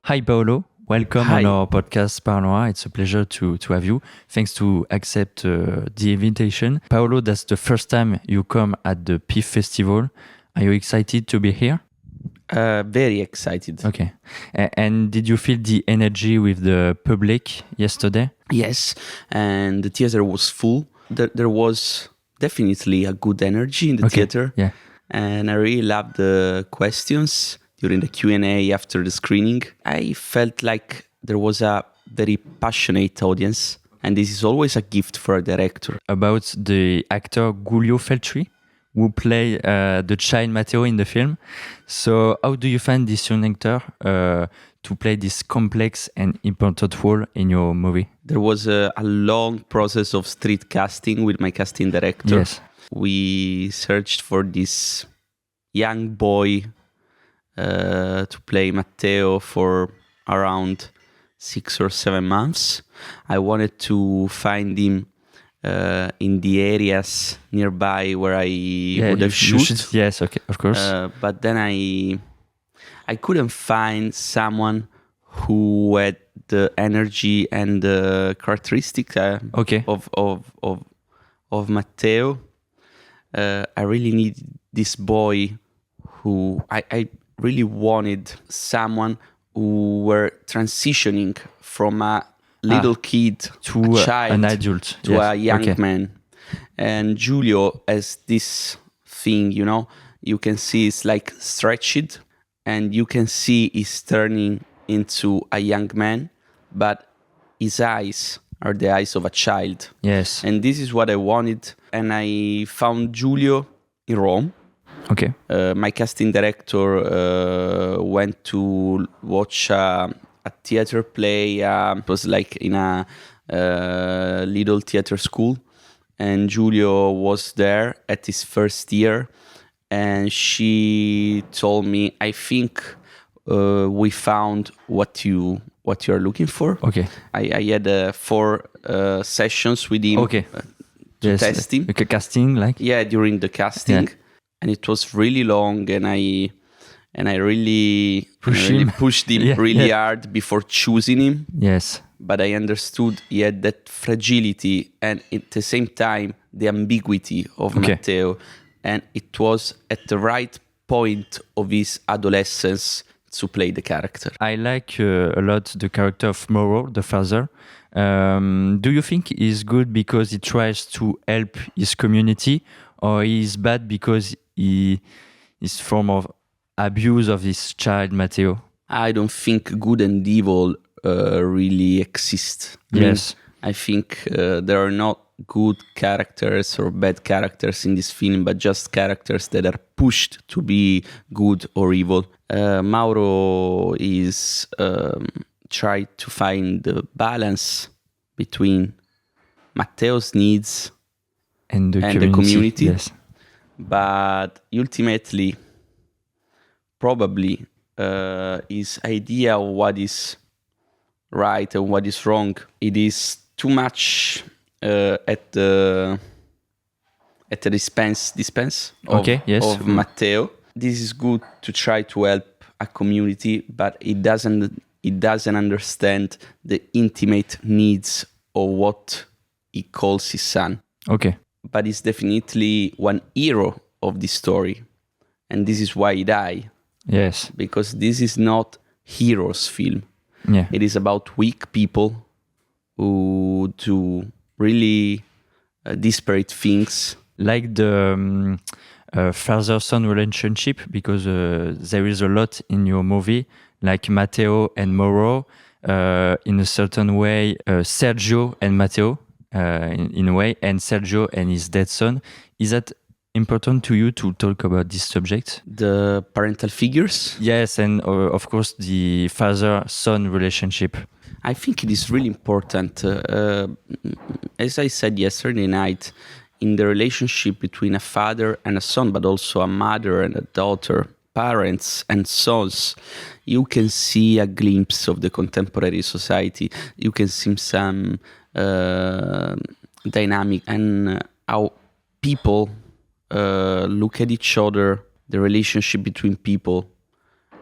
Hi, Paolo. Welcome Hi. on our podcast, Parlons Arts. It's a pleasure to have you. Thanks to accept the invitation. Paolo, that's the first time you come at the PIFFF Festival. Are you excited to be here? Very excited. Okay. And did you feel the energy with the public yesterday? Yes, and the theater was full. There was definitely a good energy in the theater. Yeah. And I really loved the questions during the Q&A after the screening. I felt like there was a very passionate audience, and this is always a gift for a director. About the actor Giulio Feltri, who played the child Matteo in the film. So how do you find this young actor to play this complex and important role in your movie? There was a long process of street casting with my casting director. Yes. We searched for this young boy to play Matteo for around 6 or 7 months. I wanted to find him in the areas nearby where I would have shot. Yes, okay, of course. But then I couldn't find someone who had the energy and the characteristic of Matteo. I really needed this boy who I really wanted someone who were transitioning from a little kid to a child, an adult, to a young man. And Giulio has this thing, you can see it's like stretched, and you can see he's turning into a young man, but his eyes are the eyes of a child. Yes. And this is what I wanted. And I found Giulio in Rome. Okay. My casting director went to watch a theater play. It was like in a little theater school. And Giulio was there at his first year. And she told me, I think we found what you are looking for. Okay. I had 4 sessions with him to test him. Like a casting, like? Yeah, during the casting. Yeah. And it was really long, and I really pushed him really hard before choosing him. Yes. But I understood he had that fragility and at the same time the ambiguity of Matteo. And it was at the right point of his adolescence to play the character. I like a lot the character of Moreau, the father. Do you think he's good because he tries to help his community, or he's bad because he is form of abuse of this child Matteo? I don't think good and evil really exist. I think there are not good characters or bad characters in this film, but just characters that are pushed to be good or evil. Mauro is trying to find the balance between Matteo's needs and the community. Yes. But ultimately, probably his idea of what is right and what is wrong, it is too much at the dispense of Matteo. This is good to try to help a community, but it doesn't understand the intimate needs of what he calls his son. Okay. But he's definitely one hero of this story. And this is why he died. Yes. Because this is not heroes' film. Yeah. It is about weak people who do really disparate things. Like the father-son relationship, because there is a lot in your movie, like Matteo and Moreau, in a certain way, Sergio and Matteo, in a way, and Sergio and his dead son. Is that important to you to talk about this subject? The parental figures? Yes, and of course the father-son relationship. I think it is really important. As I said yesterday night, in the relationship between a father and a son, but also a mother and a daughter, parents and sons, you can see a glimpse of the contemporary society. You can see some dynamic and how people look at each other, the relationship between people.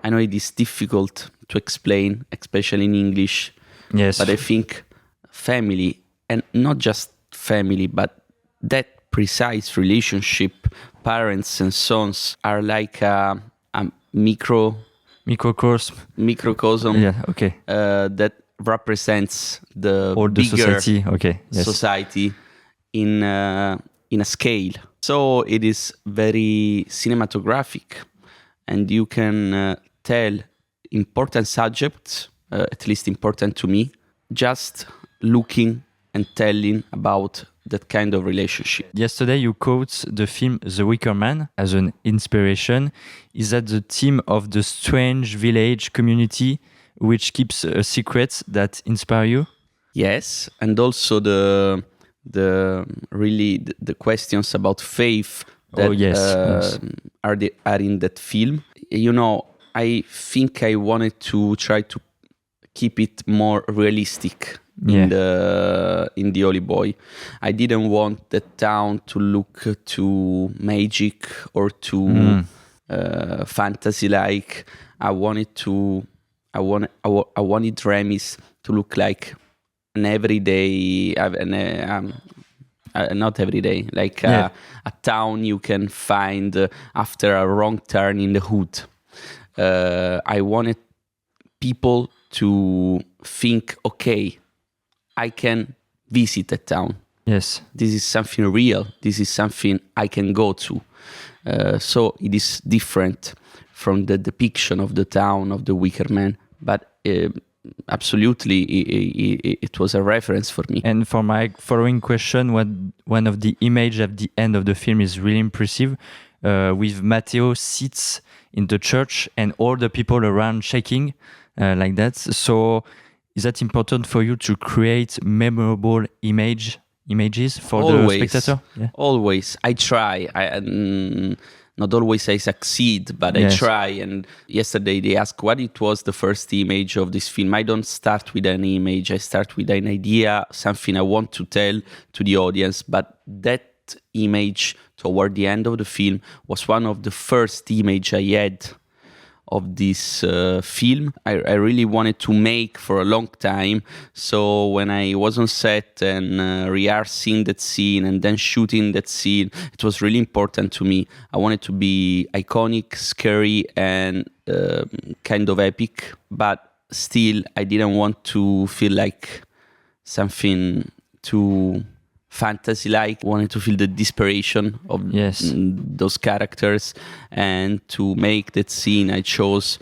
I know it is difficult to explain, especially in English. Yes. But I think family, and not just family, but that precise relationship, parents and sons, are like a microcosm. Yeah. Okay. That represents the All the bigger society. Okay. Yes. society in a scale. So it is very cinematographic, and you can tell important subjects, at least important to me, just looking and telling about that kind of relationship. Yesterday, you quote the film The Wicker Man as an inspiration. Is that the theme of the strange village community which keeps a secret that inspire you? Yes, and also the questions about faith that are in that film. You know, I think I wanted to try to keep it more realistic in the Holy Boy. I didn't want the town to look too magic or too fantasy like. I wanted Remis to look like an everyday, not every day, like a town you can find after a wrong turn in the hood. I wanted people to think, okay, I can visit a town. Yes. This is something real. This is something I can go to. So it is different from the depiction of the town of the Wicker Man, but absolutely it was a reference for me. And for my following question, one of the image at the end of the film is really impressive, with Matteo sits in the church and all the people around shaking like that. So is that important for you to create memorable images for the spectator? Yeah. Always. I try. Not always I succeed, but I try. And yesterday they asked what it was the first image of this film. I don't start with an image. I start with an idea, something I want to tell to the audience. But that image toward the end of the film was one of the first image I had of this film. I really wanted to make for a long time. So when I was on set and rehearsing that scene and then shooting that scene, it was really important to me. I wanted to be iconic, scary, and kind of epic, but still I didn't want to feel like something too fantasy-like. Wanted to feel the desperation of those characters, and to make that scene I chose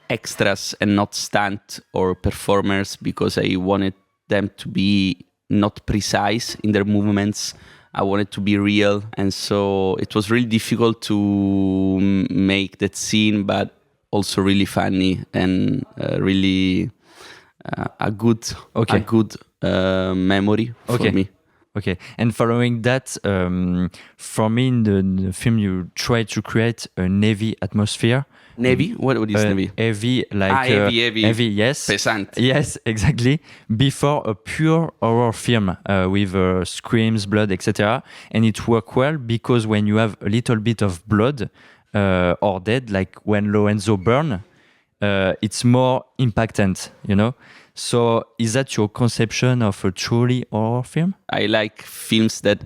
extras and not stunt or performers, because I wanted them to be not precise in their movements. I wanted to be real, and so it was really difficult to make that scene, but also really funny and really a good memory for me. Okay, and following that, for me in the film you try to create a navy atmosphere. Navy? What is navy? Heavy, like heavy, yes. Pesant. Yes, exactly. Before a pure horror film with screams, blood, etc. And it worked well because when you have a little bit of blood or dead, like when Lorenzo burn, it's more impactant, you know? So is that your conception of a truly horror film? I like films that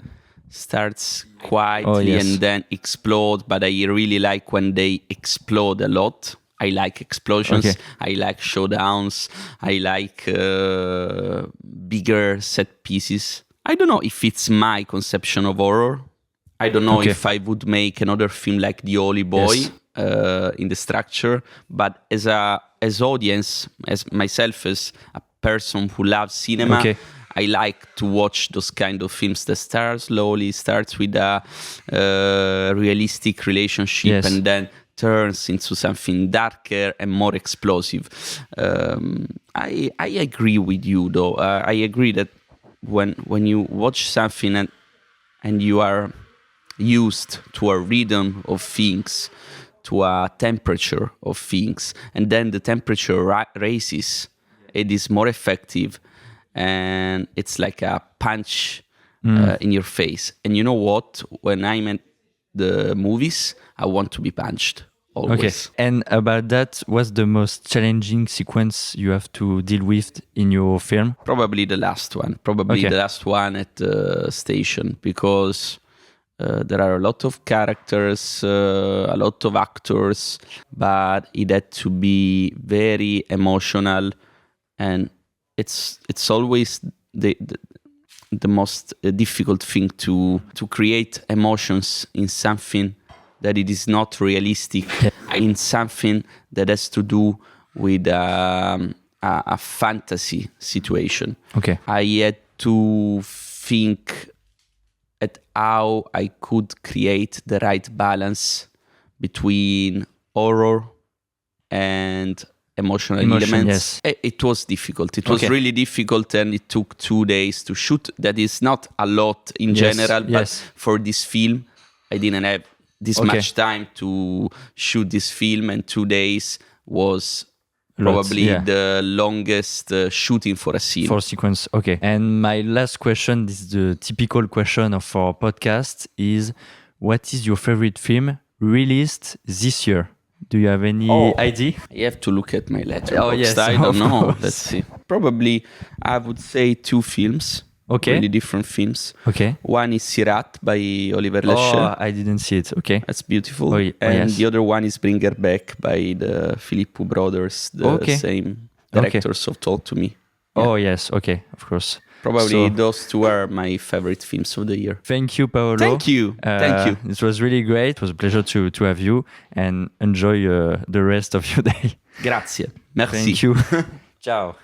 starts quietly and then explode, but I really like when they explode a lot. I like explosions. Okay. I like showdowns. I like bigger set pieces. I don't know if it's my conception of horror. I don't know if I would make another film like The Holy Boy in the structure, but as audience, as myself, as a person who loves cinema, I like to watch those kind of films that start slowly, starts with a realistic relationship and then turns into something darker and more explosive. I agree with you, though. I agree that when you watch something and you are used to a rhythm of things, to a temperature of things, and then the temperature raises, it is more effective, and it's like a punch in your face. And you know what? When I'm at the movies, I want to be punched always. Okay. And about that, what's the most challenging sequence you have to deal with in your film? Probably the last one. The last one at the station, because there are a lot of characters, a lot of actors, but it had to be very emotional, and it's always the most difficult thing to create emotions in something that it is not realistic, in something that has to do with a fantasy situation. Okay. I had to think at how I could create the right balance between horror and emotional elements. Yes. It was difficult. It was really difficult, and it took 2 days to shoot. That is not a lot in general, but for this film, I didn't have this much time to shoot this film, and 2 days was probably the longest shooting for a scene. For a sequence, okay. And my last question, this is the typical question of our podcast, is what is your favorite film released this year? Do you have any idea? I have to look at my letterboxd. I don't know. Let's see. Probably, I would say 2 films. Okay. Really different films. Okay. One is Sirat by Oliver Leschel. I didn't see it. Okay. That's beautiful. And the other one is Bring Her Back by the Filippo brothers, the same directors of Talk to Me. Yeah. Oh, yes. Okay. Of course. Probably those 2 are my favorite films of the year. Thank you, Paolo. Thank you. It was really great. It was a pleasure to have you, and enjoy the rest of your day. Grazie. Merci. Thank you. Ciao.